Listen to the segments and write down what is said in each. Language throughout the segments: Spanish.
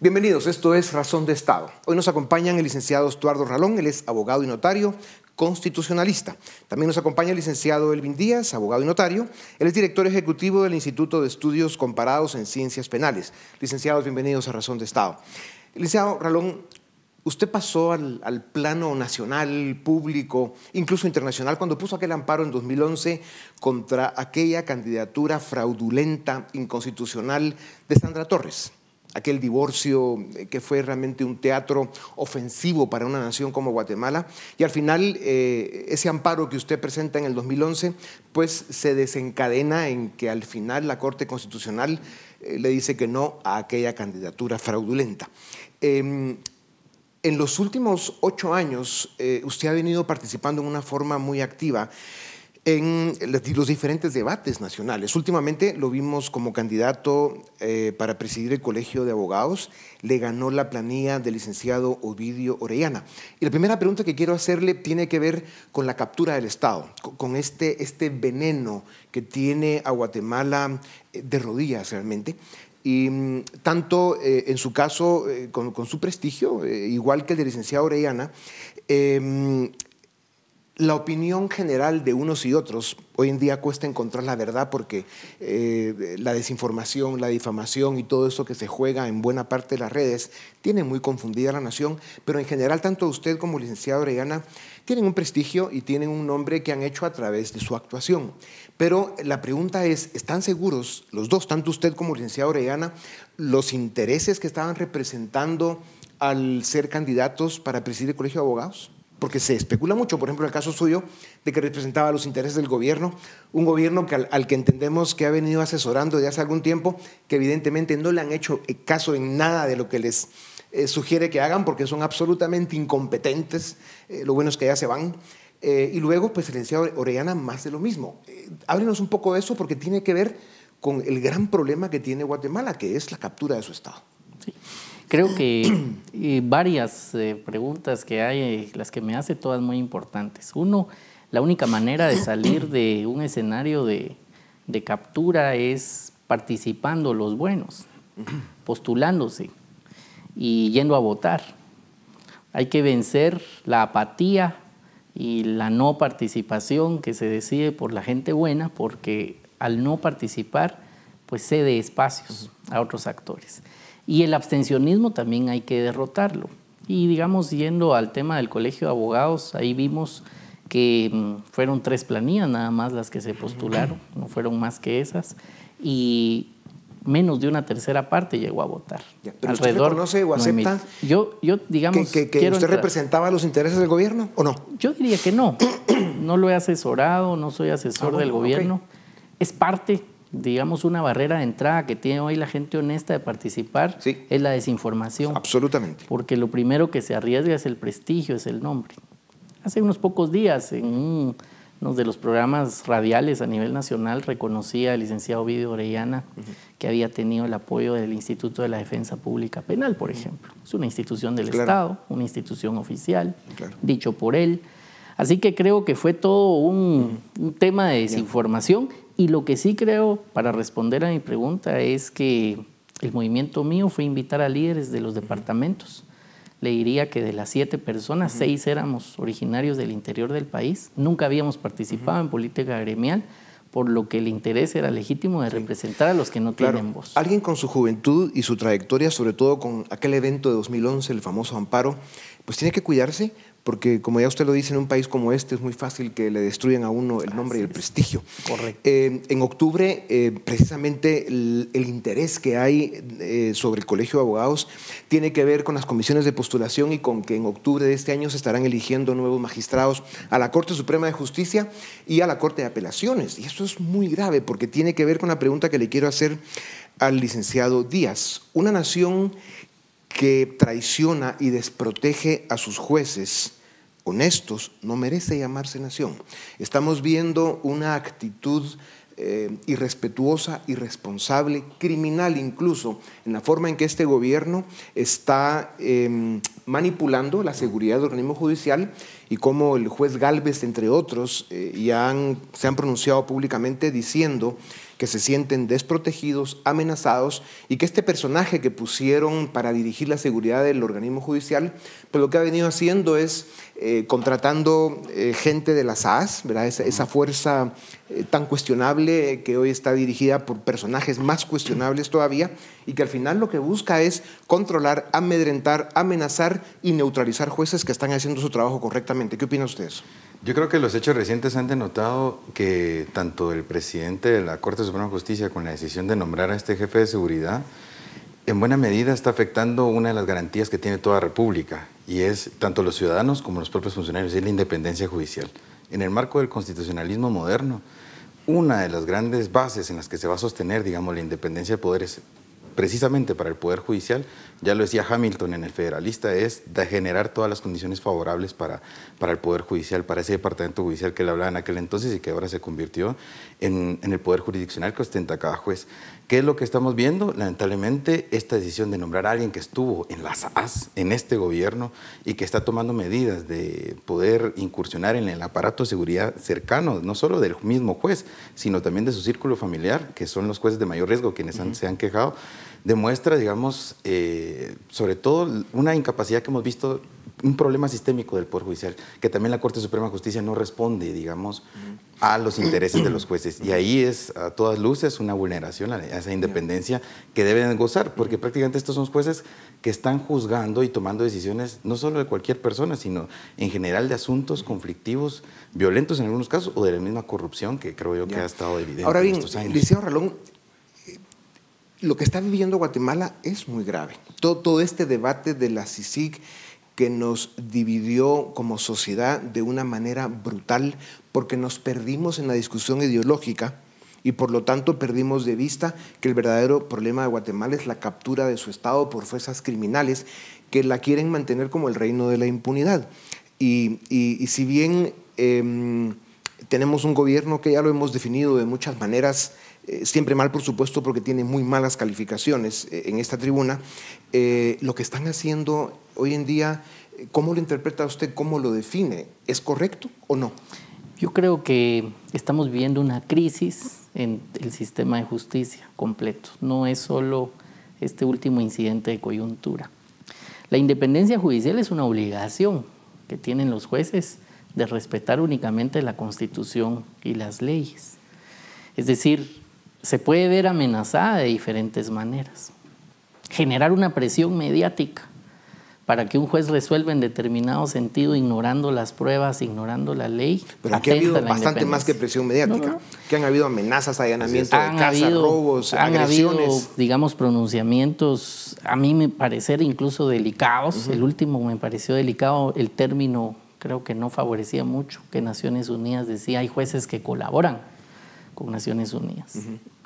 Bienvenidos, esto es Razón de Estado. Hoy nos acompañan el licenciado Estuardo Ralón, él es abogado y notario constitucionalista. También nos acompaña el licenciado Elvin Díaz, abogado y notario. Él es director ejecutivo del Instituto de Estudios Comparados en Ciencias Penales. Licenciados, bienvenidos a Razón de Estado. Licenciado Ralón, usted pasó al plano nacional, público, incluso internacional, cuando puso aquel amparo en 2011 contra aquella candidatura fraudulenta, inconstitucional de Sandra Torres. Aquel divorcio que fue realmente un teatro ofensivo para una nación como Guatemala. Y al final, ese amparo que usted presenta en el 2011, pues se desencadena en que al final la Corte Constitucional le dice que no a aquella candidatura fraudulenta. En los últimos 8 años, usted ha venido participando en una forma muy activa en los diferentes debates nacionales. Últimamente lo vimos como candidato para presidir el Colegio de Abogados. Le ganó la planilla del licenciado Ovidio Orellana. Y la primera pregunta que quiero hacerle tiene que ver con la captura del Estado, con este veneno que tiene a Guatemala de rodillas realmente. Y tanto en su caso, con su prestigio, igual que el del licenciado Orellana, la opinión general de unos y otros, hoy en día cuesta encontrar la verdad porque la desinformación, la difamación y todo eso que se juega en buena parte de las redes tiene muy confundida a la nación, pero en general tanto usted como el licenciado Orellana tienen un prestigio y tienen un nombre que han hecho a través de su actuación. Pero la pregunta es, ¿están seguros los dos, tanto usted como el licenciado Orellana, los intereses que estaban representando al ser candidatos para presidir el Colegio de Abogados? Porque se especula mucho, por ejemplo, en el caso suyo, de que representaba los intereses del gobierno, un gobierno que al que entendemos que ha venido asesorando desde hace algún tiempo, que evidentemente no le han hecho caso en nada de lo que les sugiere que hagan, porque son absolutamente incompetentes, lo bueno es que ya se van. Y luego, pues, el licenciado Orellana, más de lo mismo. Háblenos un poco de eso, porque tiene que ver con el gran problema que tiene Guatemala, que es la captura de su Estado. Sí. Creo que varias preguntas que hay, las que me hace, todas muy importantes. Uno, la única manera de salir de un escenario de captura es participando los buenos, postulándose y yendo a votar. Hay que vencer la apatía y la no participación que se decide por la gente buena, porque al no participar, pues cede espacios a otros actores. Y el abstencionismo también hay que derrotarlo. Y digamos, yendo al tema del Colegio de Abogados, ahí vimos que fueron 3 planillas nada más las que se postularon, no fueron más que esas, y menos de una tercera parte llegó a votar. Ya, ¿pero usted reconoce o acepta yo digamos, que usted representaba los intereses del gobierno o no? Yo diría que no. No lo he asesorado, no soy asesor del gobierno. Okay. Es parte, digamos, una barrera de entrada que tiene hoy la gente honesta de participar, sí, es la desinformación. Absolutamente. Porque lo primero que se arriesga es el prestigio, es el nombre. Hace unos pocos días, en uno de los programas radiales a nivel nacional, reconocía el licenciado Ovidio Orellana que había tenido el apoyo del Instituto de la Defensa Pública Penal, por ejemplo. Es una institución del Estado, una institución oficial, dicho por él. Así que creo que fue todo un tema de desinformación. Y lo que sí creo, para responder a mi pregunta, es que el movimiento mío fue invitar a líderes de los departamentos. Le diría que de las 7 personas, 6 éramos originarios del interior del país. Nunca habíamos participado en política gremial, por lo que el interés era legítimo de representar a los que no tienen voz. Alguien con su juventud y su trayectoria, sobre todo con aquel evento de 2011, el famoso amparo, pues tiene que cuidarse, porque como ya usted lo dice, en un país como este es muy fácil que le destruyan a uno el nombre y el prestigio. Correcto. En octubre, precisamente el interés que hay sobre el Colegio de Abogados tiene que ver con las comisiones de postulación y con que en octubre de este año se estarán eligiendo nuevos magistrados a la Corte Suprema de Justicia y a la Corte de Apelaciones. Y esto es muy grave porque tiene que ver con la pregunta que le quiero hacer al licenciado Díaz. Una nación que traiciona y desprotege a sus jueces honestos no merece llamarse nación. Estamos viendo una actitud irrespetuosa, irresponsable, criminal incluso, en la forma en que este gobierno está manipulando la seguridad del organismo judicial y como el juez Gálvez, entre otros, se han pronunciado públicamente diciendo que se sienten desprotegidos, amenazados, y que este personaje que pusieron para dirigir la seguridad del organismo judicial, pues lo que ha venido haciendo es contratando gente de las SAS, ¿verdad? Esa fuerza tan cuestionable que hoy está dirigida por personajes más cuestionables todavía, y que al final lo que busca es controlar, amedrentar, amenazar y neutralizar jueces que están haciendo su trabajo correctamente. ¿Qué opina usted de eso? Yo creo que los hechos recientes han denotado que tanto el presidente de la Corte Suprema de Justicia, con la decisión de nombrar a este jefe de seguridad, en buena medida está afectando una de las garantías que tiene toda república, y es tanto los ciudadanos como los propios funcionarios, es la independencia judicial. En el marco del constitucionalismo moderno, una de las grandes bases en las que se va a sostener, digamos, la independencia de poderes, precisamente para el Poder Judicial, ya lo decía Hamilton en El Federalista, es de generar todas las condiciones favorables para el Poder Judicial, para ese departamento judicial que él hablaba en aquel entonces y que ahora se convirtió en el Poder Jurisdiccional que ostenta cada juez. ¿Qué es lo que estamos viendo? Lamentablemente, esta decisión de nombrar a alguien que estuvo en las SAS, en este gobierno, y que está tomando medidas de poder incursionar en el aparato de seguridad cercano, no solo del mismo juez, sino también de su círculo familiar, que son los jueces de mayor riesgo quienes se han quejado, demuestra, digamos, sobre todo una incapacidad que hemos visto, un problema sistémico del Poder Judicial, que también la Corte Suprema de Justicia no responde, digamos, a los intereses de los jueces. Y ahí es, a todas luces, una vulneración a esa independencia que deben gozar, porque prácticamente estos son jueces que están juzgando y tomando decisiones no solo de cualquier persona, sino en general de asuntos conflictivos, violentos en algunos casos, o de la misma corrupción que creo yo que ha estado evidente. Ahora bien, en estos años. licenciado Ralón, lo que está viviendo Guatemala es muy grave. Todo este debate de la CICIG que nos dividió como sociedad de una manera brutal porque nos perdimos en la discusión ideológica y por lo tanto perdimos de vista que el verdadero problema de Guatemala es la captura de su Estado por fuerzas criminales que la quieren mantener como el reino de la impunidad. Y si bien tenemos un gobierno que ya lo hemos definido de muchas maneras, siempre mal, por supuesto, porque tiene muy malas calificaciones en esta tribuna, lo que están haciendo hoy en día, ¿cómo lo interpreta usted? ¿Cómo lo define? ¿Es correcto o no? Yo creo que estamos viviendo una crisis en el sistema de justicia completo. No es solo este último incidente de coyuntura. La independencia judicial es una obligación que tienen los jueces de respetar únicamente la Constitución y las leyes. Es decir, se puede ver amenazada de diferentes maneras. Generar una presión mediática para que un juez resuelva en determinado sentido, ignorando las pruebas, ignorando la ley. Pero aquí ha habido bastante más que presión mediática, que han habido amenazas, allanamientos de casa, robos, agresiones. Han habido, digamos, pronunciamientos, a mí me parecer incluso delicados. El último me pareció delicado, el término creo que no favorecía mucho, que Naciones Unidas decía, hay jueces que colaboran con Naciones Unidas.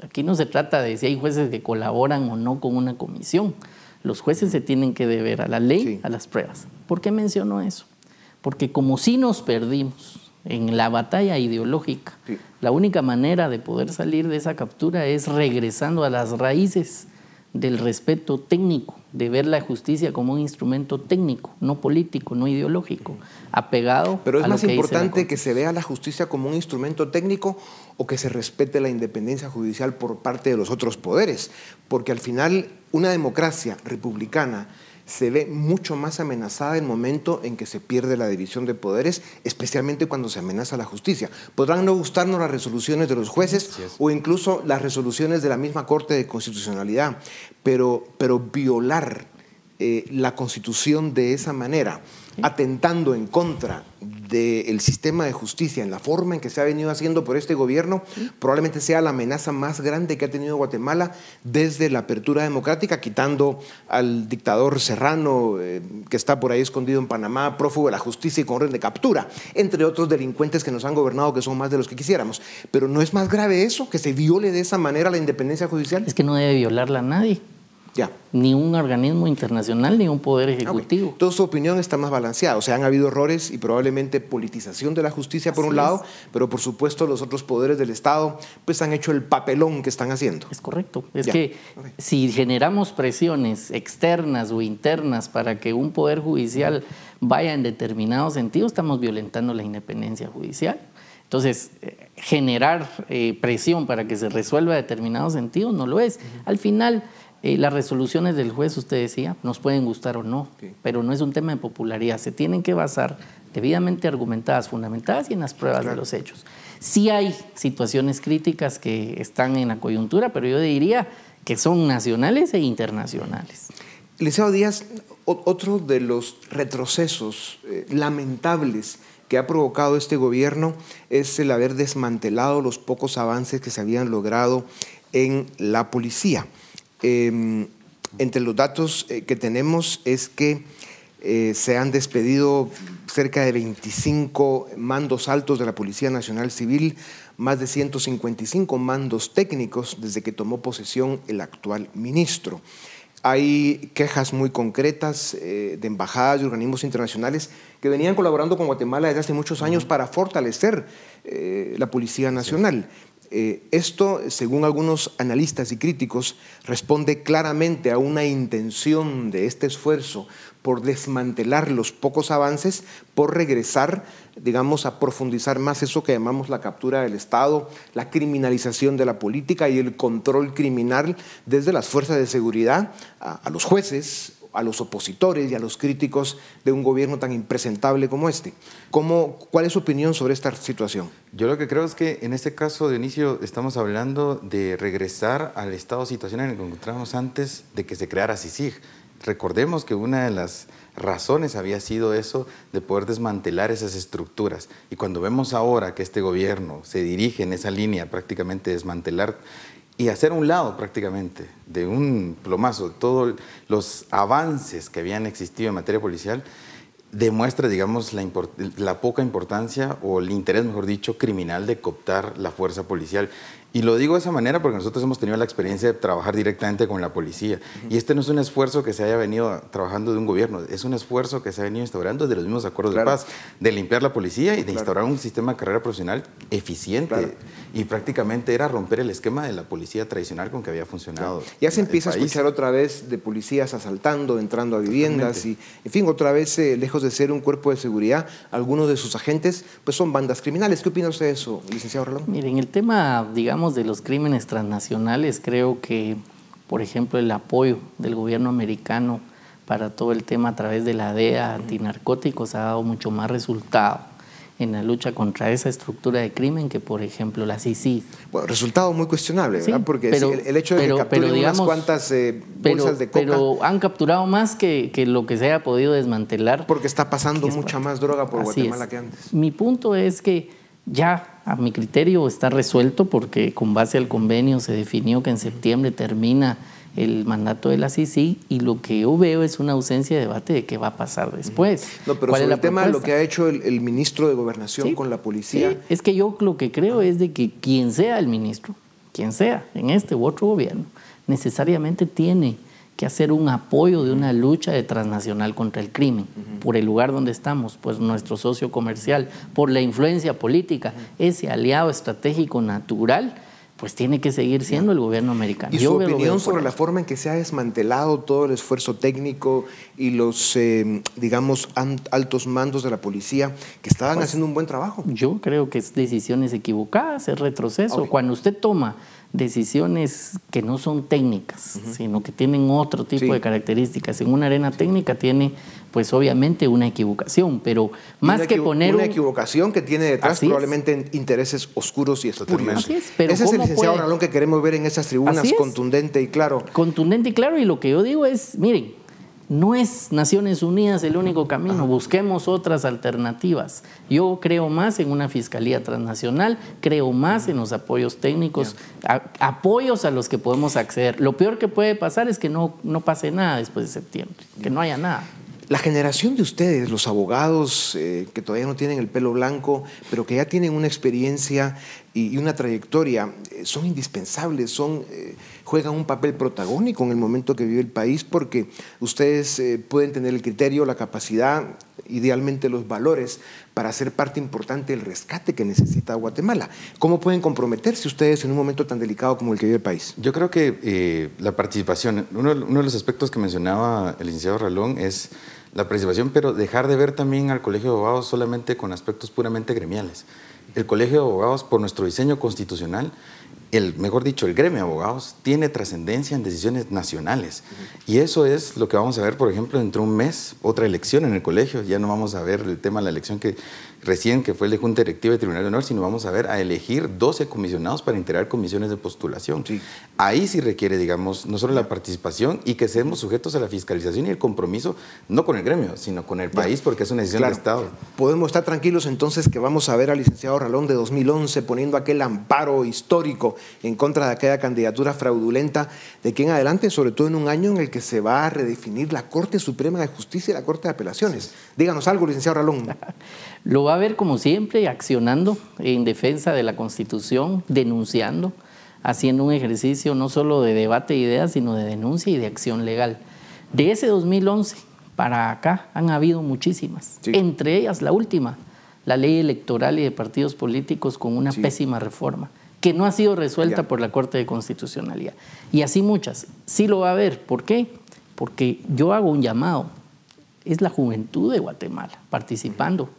Aquí no se trata de si hay jueces que colaboran o no con una comisión. Los jueces se tienen que deber a la ley, a las pruebas. ¿Por qué menciono eso? Porque como si nos perdimos en la batalla ideológica, la única manera de poder salir de esa captura es regresando a las raíces del respeto técnico, de ver la justicia como un instrumento técnico, no político, no ideológico, apegado. Pero es a lo más que importante que se vea la justicia como un instrumento técnico o que se respete la independencia judicial por parte de los otros poderes, porque al final una democracia republicana se ve mucho más amenazada en el momento en que se pierde la división de poderes, especialmente cuando se amenaza la justicia. Podrán no gustarnos las resoluciones de los jueces o incluso las resoluciones de la misma Corte de Constitucionalidad, pero violar la Constitución de esa manera, atentando en contra del sistema de justicia en la forma en que se ha venido haciendo por este gobierno, probablemente sea la amenaza más grande que ha tenido Guatemala desde la apertura democrática, quitando al dictador Serrano, que está por ahí escondido en Panamá, prófugo de la justicia y con orden de captura, entre otros delincuentes que nos han gobernado, que son más de los que quisiéramos. Pero ¿no es más grave eso, que se viole de esa manera la independencia judicial? Es que no debe violarla a nadie. Ni un organismo internacional, ni un poder ejecutivo. Toda su opinión está más balanceada. O sea, han habido errores y probablemente politización de la justicia por un lado, pero por supuesto los otros poderes del Estado pues han hecho el papelón que están haciendo. Es correcto. Es que si generamos presiones externas o internas para que un poder judicial vaya en determinado sentido, estamos violentando la independencia judicial. Entonces, generar presión para que se resuelva determinado sentido no lo es. Al final, las resoluciones del juez, usted decía, nos pueden gustar o no, pero no es un tema de popularidad. Se tienen que basar debidamente argumentadas, fundamentadas y en las pruebas de los hechos. Sí hay situaciones críticas que están en la coyuntura, pero yo diría que son nacionales e internacionales. Licenciado Díaz, otro de los retrocesos lamentables que ha provocado este gobierno es el haber desmantelado los pocos avances que se habían logrado en la policía. Entre los datos que tenemos es que se han despedido cerca de 25 mandos altos de la Policía Nacional Civil, más de 155 mandos técnicos desde que tomó posesión el actual ministro. Hay quejas muy concretas de embajadas y organismos internacionales que venían colaborando con Guatemala desde hace muchos años para fortalecer la Policía Nacional. Esto, según algunos analistas y críticos, responde claramente a una intención de este esfuerzo por desmantelar los pocos avances, por regresar, digamos, a profundizar más eso que llamamos la captura del Estado, la criminalización de la política y el control criminal desde las fuerzas de seguridad a los jueces, a los opositores y a los críticos de un gobierno tan impresentable como este. ¿Cuál es su opinión sobre esta situación? Yo lo que creo es que en este caso, Dionisio, estamos hablando de regresar al estado situacional en el que nos encontrábamos antes de que se creara CICIG. Recordemos que una de las razones había sido eso de poder desmantelar esas estructuras. Y cuando vemos ahora que este gobierno se dirige en esa línea prácticamente desmantelar y hacer a un lado prácticamente de un plomazo todos los avances que habían existido en materia policial, demuestra, digamos, la poca importancia o el interés, mejor dicho, criminal de cooptar la fuerza policial. Y lo digo de esa manera porque nosotros hemos tenido la experiencia de trabajar directamente con la policía. Y este no es un esfuerzo que se haya venido trabajando de un gobierno, es un esfuerzo que se ha venido instaurando desde los mismos acuerdos de paz, de limpiar la policía y de instaurar un sistema de carrera profesional eficiente. Y prácticamente era romper el esquema de la policía tradicional con que había funcionado. Ya se empieza a escuchar otra vez de policías asaltando, entrando a viviendas y, en fin, otra vez, lejos de ser un cuerpo de seguridad, algunos de sus agentes pues son bandas criminales. ¿Qué opina usted de eso, licenciado Ralón? Miren, el tema, digamos, de los crímenes transnacionales, creo que, por ejemplo, el apoyo del gobierno americano para todo el tema a través de la DEA antinarcóticos ha dado mucho más resultado en la lucha contra esa estructura de crimen que, por ejemplo, la CICIG. Bueno, resultado muy cuestionable, ¿verdad? Sí, porque el hecho de que capturen digamos, unas cuantas bolsas de coca... Pero han capturado más que lo que se haya podido desmantelar. Porque está pasando mucha más droga por Guatemala que antes. Mi punto es que ya, a mi criterio, está resuelto porque con base al convenio se definió que en septiembre termina el mandato de la CICIG y lo que yo veo es una ausencia de debate de qué va a pasar después. No, pero sobre el tema de lo que ha hecho el ministro de Gobernación con la policía... Sí, es que yo lo que creo es de que quien sea el ministro, quien sea, en este u otro gobierno, necesariamente tiene que hacer un apoyo de una lucha de transnacional contra el crimen, por el lugar donde estamos, pues nuestro socio comercial, por la influencia política, ese aliado estratégico natural, pues tiene que seguir siendo el gobierno americano. ¿Y su opinión sobre la forma en que se ha desmantelado todo el esfuerzo técnico y los, digamos, altos mandos de la policía que estaban haciendo un buen trabajo? Yo creo que es decisiones equivocadas, es retroceso. Cuando usted toma decisiones que no son técnicas, sino que tienen otro tipo de características. En una arena técnica tiene, pues obviamente, una equivocación, pero más que poner... Una equivocación que tiene detrás probablemente intereses oscuros y espurios. Pero ese es el licenciado Ralón que queremos ver en esas tribunas, contundente y claro. Contundente y claro, y lo que yo digo es, miren, no es Naciones Unidas el único camino, busquemos otras alternativas. Yo creo más en una fiscalía transnacional, creo más en los apoyos técnicos, apoyos a los que podemos acceder. Lo peor que puede pasar es que no pase nada después de septiembre, que no haya nada. La generación de ustedes, los abogados que todavía no tienen el pelo blanco, pero que ya tienen una experiencia y una trayectoria, son indispensables, juegan un papel protagónico en el momento que vive el país porque ustedes pueden tener el criterio, la capacidad, idealmente los valores para ser parte importante del rescate que necesita Guatemala. ¿Cómo pueden comprometerse ustedes en un momento tan delicado como el que vive el país? Yo creo que la participación, uno de los aspectos que mencionaba el licenciado Ralón es la participación, pero dejar de ver también al Colegio de Abogados solamente con aspectos puramente gremiales. El Colegio de Abogados, por nuestro diseño constitucional, mejor dicho, el gremio de abogados tiene trascendencia en decisiones nacionales. Y eso es lo que vamos a ver, por ejemplo, dentro de un mes, otra elección en el colegio. Ya no vamos a ver el tema de la elección que fue el de Junta Directiva y Tribunal de Honor, sino vamos a ver a elegir 12 comisionados para integrar comisiones de postulación. Sí. Ahí sí requiere, digamos, no solo la participación y que seamos sujetos a la fiscalización y el compromiso, no con el gremio, sino con el país, porque es una decisión de Estado. Podemos estar tranquilos entonces que vamos a ver al licenciado Ralón de 2011 poniendo aquel amparo histórico en contra de aquella candidatura fraudulenta de aquí en adelante, sobre todo en un año en el que se va a redefinir la Corte Suprema de Justicia y la Corte de Apelaciones. Díganos algo, licenciado Ralón. Lo va a ver como siempre, accionando en defensa de la Constitución, denunciando, haciendo un ejercicio no solo de debate de ideas, sino de denuncia y de acción legal. De ese 2011 para acá han habido muchísimas, sí. Entre ellas la última, la ley electoral y de partidos políticos con una pésima reforma, que no ha sido resuelta por la Corte de Constitucionalidad. Y así muchas. Sí lo va a ver. ¿Por qué? Porque yo hago un llamado. Es la juventud de Guatemala participando.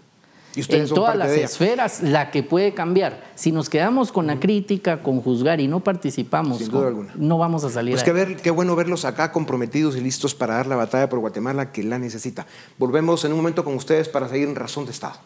¿Y en todas las esferas la que puede cambiar. Si nos quedamos con la crítica, con juzgar y no participamos, sin duda alguna, no vamos a salir. Pues qué bueno verlos acá comprometidos y listos para dar la batalla por Guatemala que la necesita. Volvemos en un momento con ustedes para seguir en Razón de Estado.